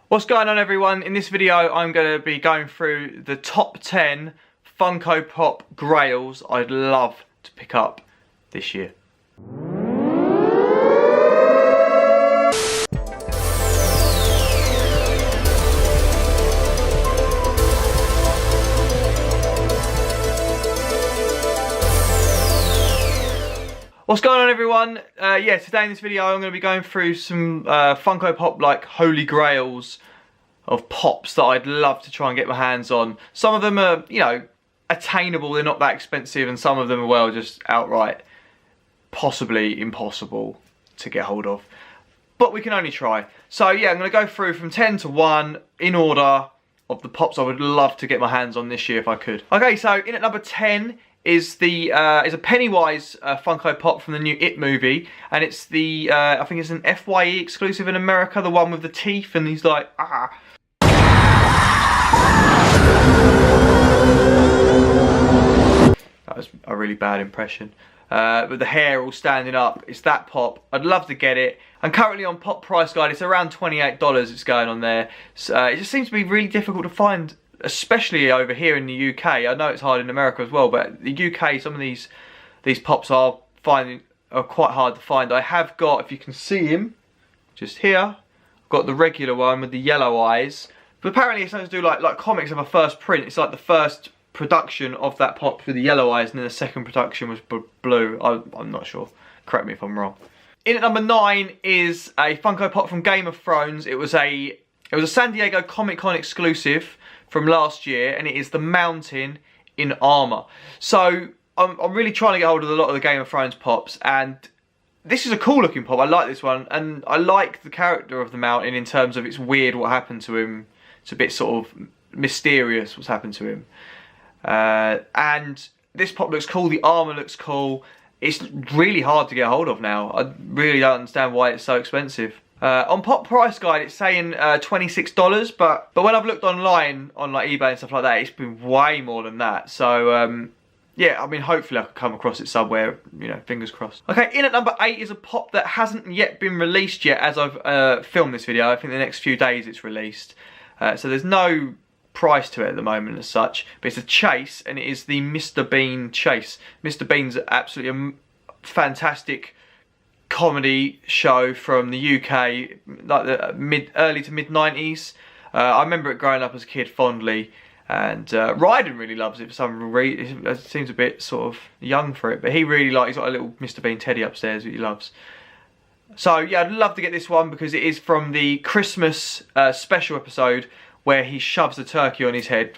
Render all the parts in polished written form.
What's going on, everyone? In this video I'm going to be going through the top 10 Funko Pop Grails I'd love to pick up this year. What's going on, everyone? Yeah, today in this video I'm going to be going through some Funko Pop like holy grails of pops that I'd love to try and get my hands on. Some of them are, you know, attainable, they're not that expensive, and some of them are, well, just outright possibly impossible to get hold of. But we can only try. So yeah, I'm going to go through from 10 to 1 in order of the pops I would love to get my hands on this year if I could. Okay, so in at number 10 is a Pennywise Funko Pop from the new It movie, and it's the I think it's an FYE exclusive in America, the one with the teeth, and he's like, ah. That was a really bad impression. With the hair all standing up, it's that pop. I'd love to get it. I'm currently on Pop Price Guide. It's around $28. It's going on there. So, it just seems to be really difficult to find, especially over here in the UK. I know it's hard in America as well, but the UK, some of these pops are quite hard to find. I have got, if you can see him, just here, I've got the regular one with the yellow eyes. But apparently it's something to do like comics of a first print. It's like the first production of that pop with the yellow eyes, and then the second production was blue. I'm not sure. Correct me if I'm wrong. In at number 9 is a Funko Pop from Game of Thrones. It was a San Diego Comic-Con exclusive from last year, and it is the Mountain in armor. So I'm really trying to get hold of a lot of the Game of Thrones pops, and this is a cool looking pop. I like this one, and I like the character of the Mountain in terms of it's weird what happened to him. It's a bit sort of mysterious what's happened to him. And this pop looks cool, the armor looks cool. It's really hard to get hold of now. I really don't understand why it's so expensive. On Pop Price Guide it's saying $26, but when I've looked online on like eBay and stuff like that, it's been way more than that. So yeah, I mean, hopefully I can come across it somewhere, you know, fingers crossed. Okay, in at number 8 is a pop that hasn't yet been released yet as I've filmed this video. I think the next few days it's released. So there's no price to it at the moment as such, but it's a chase, and it is the Mr. Bean chase. Mr. Bean's absolutely a fantastic comedy show from the UK, like the early to mid 90s. I remember it growing up as a kid fondly, and Ryden really loves it for some reason. It seems a bit sort of young for it, but he really likes. He's got a little Mr. Bean teddy upstairs that he loves. So yeah, I'd love to get this one because it is from the Christmas special episode where he shoves the turkey on his head.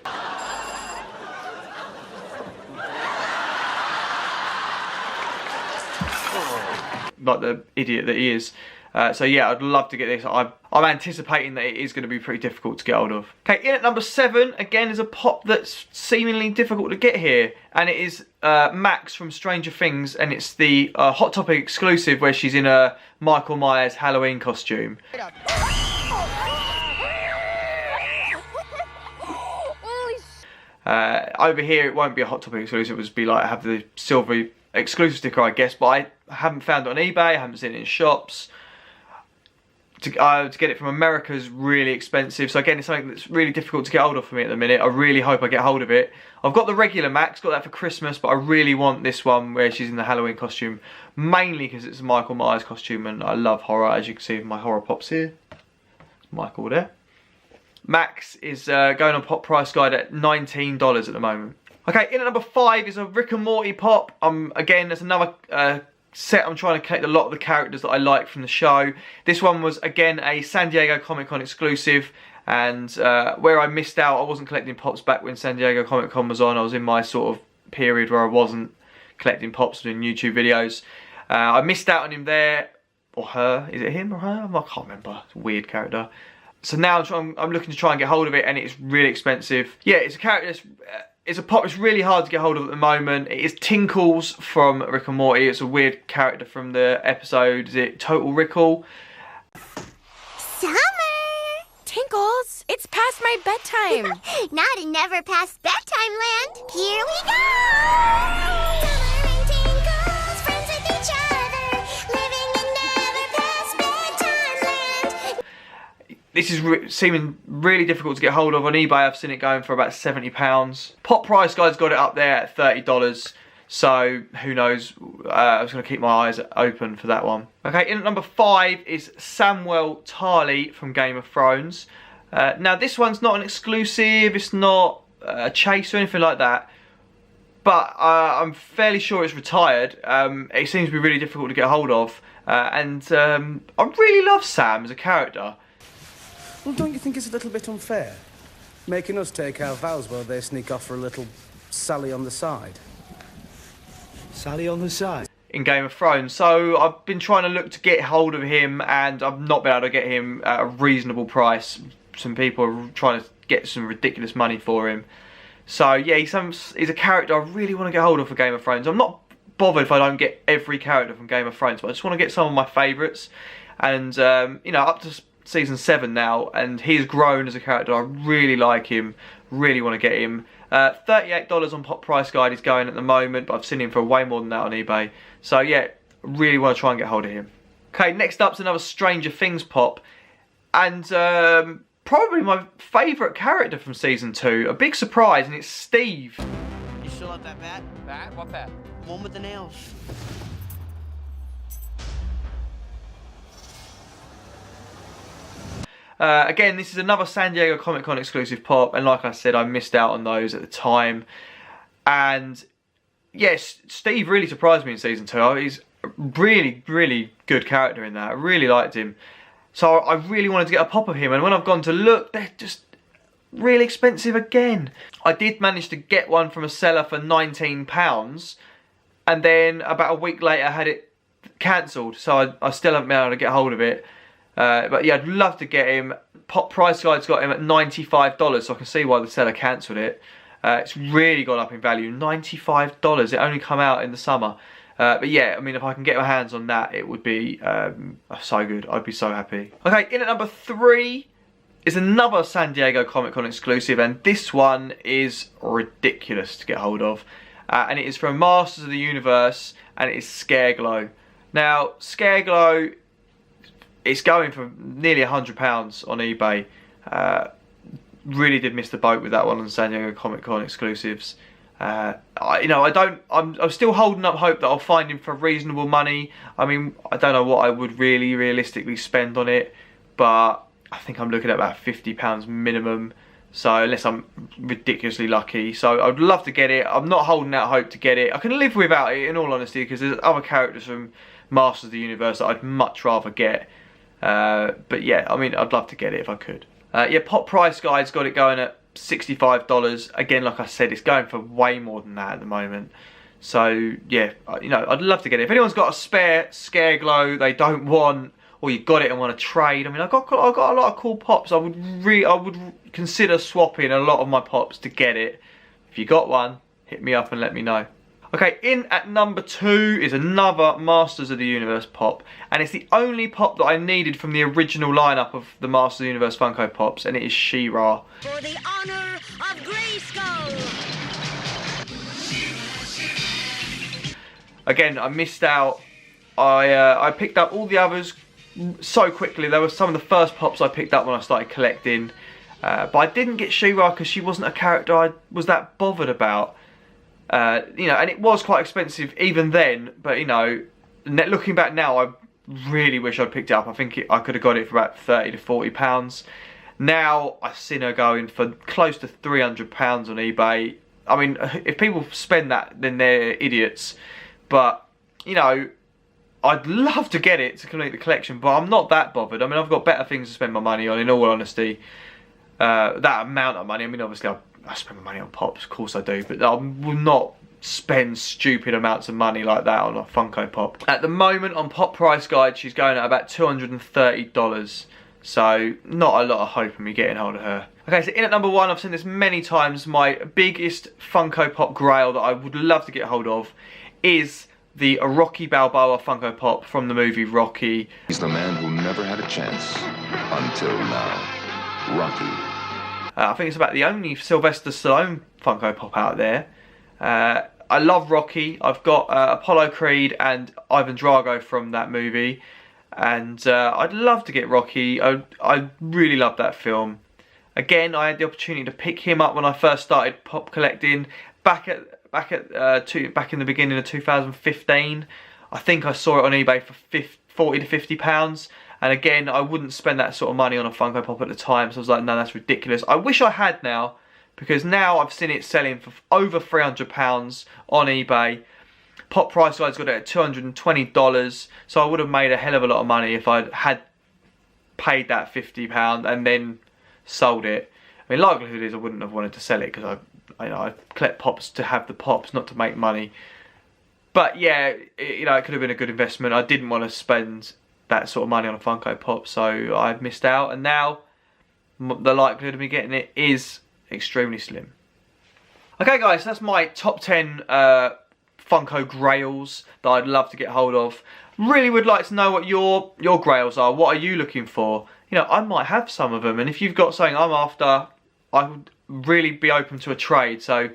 Like the idiot that he is. So yeah, I'd love to get this. I'm anticipating that it is going to be pretty difficult to get hold of. Okay, in at number 7, again, is a pop that's seemingly difficult to get here. And it is Max from Stranger Things, and it's the Hot Topic exclusive where she's in a Michael Myers Halloween costume. Over here it won't be a Hot Topic exclusive, it would be like have the silver exclusive sticker, I guess, but I haven't found it on eBay, I haven't seen it in shops. To get it from America is really expensive, so again it's something that's really difficult to get hold of for me at the minute. I really hope I get hold of it. I've got the regular Max, got that for Christmas, but I really want this one where she's in the Halloween costume, mainly because it's a Michael Myers costume and I love horror, as you can see with my horror pops here. It's Michael there. Max is going on Pop Price Guide at $19 at the moment. Okay, in at number 5 is a Rick and Morty pop. Again, there's another set. I'm trying to collect a lot of the characters that I like from the show. This one was, again, a San Diego Comic-Con exclusive. And where I missed out, I wasn't collecting pops back when San Diego Comic-Con was on. I was in my sort of period where I wasn't collecting pops, doing YouTube videos. I missed out on him there. Or her. Is it him or her? I can't remember. It's a weird character. So now I'm looking to try and get hold of it, and it's really expensive. Yeah, it's a character. It's a pop that's really hard to get hold of at the moment. It is Tinkles from Rick and Morty. It's a weird character from the episode. Is it Total Recall? Summer! Tinkles, it's past my bedtime. Not in never past bedtime land. Here we go! Summer and Tinkles, friends with each other, living in never past bedtime land. This is seeming really difficult to get hold of on eBay. I've seen it going for about £70. Pop Price Guide's got it up there at $30. So, who knows, I was going to keep my eyes open for that one. Okay, in at number 5 is Samwell Tarly from Game of Thrones. Now, this one's not an exclusive, it's not a chase or anything like that. But I'm fairly sure it's retired. It seems to be really difficult to get hold of. And I really love Sam as a character. Well, don't you think it's a little bit unfair? Making us take our vows while they sneak off for a little Sally on the side. Sally on the side? In Game of Thrones. So I've been trying to look to get hold of him, and I've not been able to get him at a reasonable price. Some people are trying to get some ridiculous money for him. So yeah, he's a character I really want to get hold of for Game of Thrones. I'm not bothered if I don't get every character from Game of Thrones, but I just want to get some of my favourites. And you know, up to season 7 now, and he's grown as a character. I really like him, really want to get him. $38 on Pop Price Guide he's going at the moment, but I've seen him for way more than that on eBay. So yeah, really want to try and get hold of him. Okay, next up's another Stranger Things pop, and probably my favourite character from season 2. A big surprise, and it's Steve. You still have that bat? Bat? What bat? One with the nails. Again, this is another San Diego Comic Con exclusive pop, and like I said, I missed out on those at the time. And yes, Steve really surprised me in season 2. He's a really, really good character in that. I really liked him. So I really wanted to get a pop of him, and when I've gone to look, they're just really expensive again. I did manage to get one from a seller for £19, and then about a week later I had it cancelled, so I still haven't been able to get hold of it. But yeah, I'd love to get him. Pop Price Guide's got him at $95, so I can see why the seller cancelled it. It's really gone up in value, $95. It only come out in the summer. But yeah, I mean, if I can get my hands on that, it would be so good. I'd be so happy. Okay, in at number 3 is another San Diego Comic Con exclusive, and this one is ridiculous to get hold of. And it is from Masters of the Universe, and it is Scareglow. Now, Scareglow, it's going for nearly £100 on eBay. Really did miss the boat with that one on San Diego Comic Con exclusives. I'm still holding up hope that I'll find him for reasonable money. I mean, I don't know what I would really realistically spend on it, but I think I'm looking at about £50 minimum. So unless I'm ridiculously lucky, so I'd love to get it. I'm not holding out hope to get it. I can live without it, in all honesty, because there's other characters from Masters of the Universe that I'd much rather get. But yeah, I mean, I'd love to get it if I could. Yeah, Pop Price Guide's got it going at $65. Again, like I said, it's going for way more than that at the moment. So yeah, you know, I'd love to get it. If anyone's got a spare Scareglow they don't want, or you got it and want to trade, I mean, I've got a lot of cool pops. I would consider swapping a lot of my pops to get it. If you got one, hit me up and let me know. Okay, in at number 2 is another Masters of the Universe pop, and it's the only pop that I needed from the original lineup of the Masters of the Universe Funko Pops, and it is She-Ra. For the honor of Grayskull! Again, I missed out. I picked up all the others so quickly. They were some of the first pops I picked up when I started collecting, but I didn't get She-Ra because she wasn't a character I was that bothered about. You know, and it was quite expensive even then, but you know, looking back now, I really wish I'd picked it up. I think I could have got it for about £30 to £40. Now I've seen her going for close to £300 on eBay. I mean, if people spend that, then they're idiots. But you know, I'd love to get it to complete the collection, but I'm not that bothered. I mean, I've got better things to spend my money on, in all honesty. That amount of money, I mean, obviously I spend my money on pops, of course I do, but I will not spend stupid amounts of money like that on a Funko Pop. At the moment on Pop Price Guide, she's going at about $230, so not a lot of hope in me getting hold of her. Okay, so in at number 1, I've seen this many times, my biggest Funko Pop Grail that I would love to get hold of is the Rocky Balboa Funko Pop from the movie Rocky. He's the man who never had a chance until now. Rocky. I think it's about the only Sylvester Stallone Funko Pop out there. I love Rocky. I've got Apollo Creed and Ivan Drago from that movie. and I'd love to get Rocky. I really love that film. Again, I had the opportunity to pick him up when I first started pop collecting back in the beginning of 2015. I think I saw it on eBay for 40 to 50 pounds. And again, I wouldn't spend that sort of money on a Funko Pop at the time, so I was like, no, that's ridiculous. I wish I had now, because now I've seen it selling for over £300 on eBay. Pop Price Guide's got it at $220, so I would have made a hell of a lot of money if I had paid that £50 and then sold it. I mean, likelihood is I wouldn't have wanted to sell it, because I collect Pops to have the Pops, not to make money. But yeah, it could have been a good investment. I didn't want to spend that sort of money on a Funko Pop, so I've missed out, and now the likelihood of me getting it is extremely slim. Okay guys, that's my top 10 Funko Grails that I'd love to get hold of. Really would like to know what your Grails are. What are you looking for? I might have some of them, and if you've got something I'm after, I would really be open to a trade. So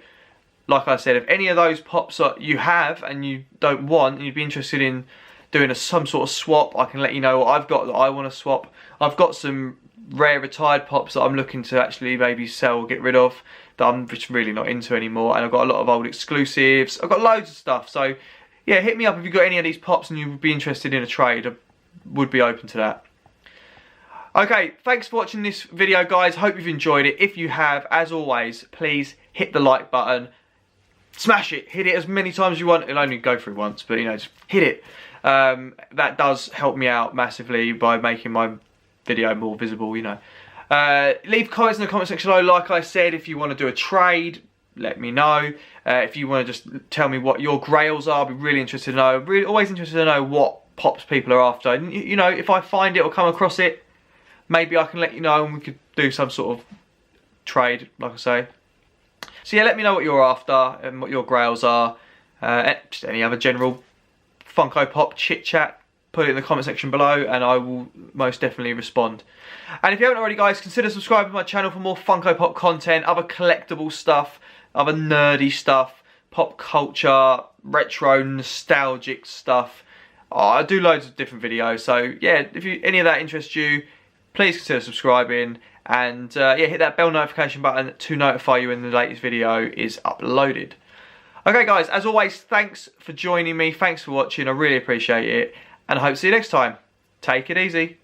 like I said, if any of those Pops that you have and you don't want, and you'd be interested in doing some sort of swap, I can let you know what I've got that I want to swap. I've got some rare retired Pops that I'm looking to actually maybe sell or get rid of, that I'm just really not into anymore, and I've got a lot of old exclusives. I've got loads of stuff, so yeah, hit me up if you've got any of these Pops and you would be interested in a trade. I would be open to that. Okay, thanks for watching this video guys, hope you've enjoyed it. If you have, as always, please hit the like button, smash it, hit it as many times as you want. It'll only go through once, but just hit it. That does help me out massively by making my video more visible, Leave comments in the comment section below. Like I said, if you want to do a trade, let me know. If you want to just tell me what your Grails are, I'll be really interested to know. Always interested to know what Pops people are after. And, if I find it or come across it, maybe I can let you know and we could do some sort of trade, like I say. So yeah, let me know what you're after and what your Grails are. Just any other general Funko Pop chit chat, put it in the comment section below and I will most definitely respond. And if you haven't already guys, consider subscribing to my channel for more Funko Pop content, other collectible stuff, other nerdy stuff, pop culture, retro, nostalgic stuff. I do loads of different videos, so yeah, if any of that interests you, please consider subscribing, and yeah, hit that bell notification button to notify you when the latest video is uploaded. Okay guys, as always, thanks for joining me, thanks for watching, I really appreciate it, and I hope to see you next time. Take it easy.